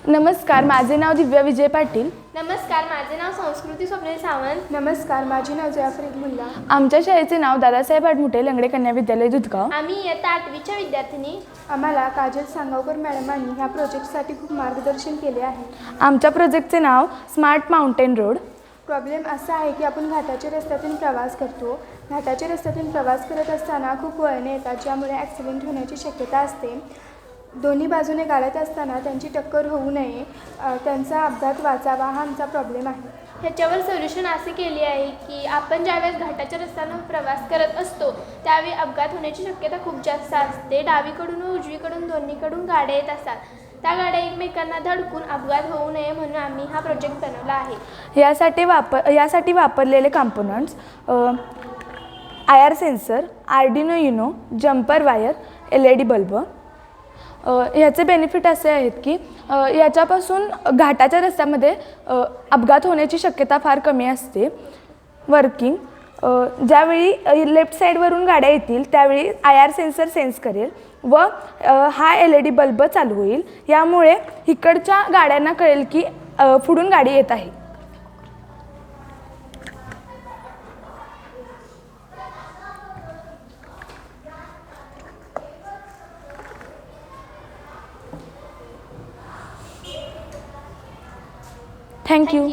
नमस्कार, माझे नाव दिव्या विजय पाटील. नमस्कार, माझे नाव संस्कृती स्वप्नील सावंत. नमस्कार, माझे नाव जयाफरीद मुल्ला. आमच्या शाळेचे नाव दादासाहेब आडमुठे लंगडे कन्या विद्यालय दुधगाव. आम्ही इयत्ता 8वीच्या विद्यार्थिनी. आम्हाला काजल सांगावकर मॅडमांनी ह्या प्रोजेक्टसाठी खूप मार्गदर्शन केले आहे. आमच्या प्रोजेक्टचे नाव स्मार्ट माउंटेन रोड. प्रॉब्लेम असा आहे की आपण घाटाच्या रस्त्यातून प्रवास करतो. घाटाच्या रस्त्यातून प्रवास करत असताना खूप वळणे येतात, ज्यामुळे ॲक्सिडेंट होण्याची शक्यता असते. दोन्ही बाजूने गाड्यात असताना त्यांची टक्कर होऊ नये, त्यांचा अपघात वाचावा, हा आमचा प्रॉब्लेम आहे. ह्याच्यावर सोल्युशन असे केले आहे की आपण ज्यावेळेस घाटाच्या रस्त्यानं प्रवास करत असतो त्यावेळी अपघात होण्याची शक्यता खूप जास्त असते. डावीकडून व उजवीकडून दोन्हीकडून गाड्या येत असतात. त्या गाड्या एकमेकांना धडकून अपघात होऊ नये म्हणून आम्ही हा प्रोजेक्ट बनवला आहे. यासाठी वापरलेले components IR sensor, Arduino Uno, jumper wire, LED bulb. ह्याचे बेनिफिट असे आहेत की याच्यापासून घाटाच्या रस्त्यामध्ये अपघात होण्याची शक्यता फार कमी असते. वर्किंग ज्यावेळी लेफ्ट साईडवरून गाड्या येतील त्यावेळी IR सेन्सर सेन्स करेल व हा LED बल्ब चालू होईल. यामुळे इकडच्या गाड्यांना कळेल की पुढून गाडी येत आहे. थँक्यू.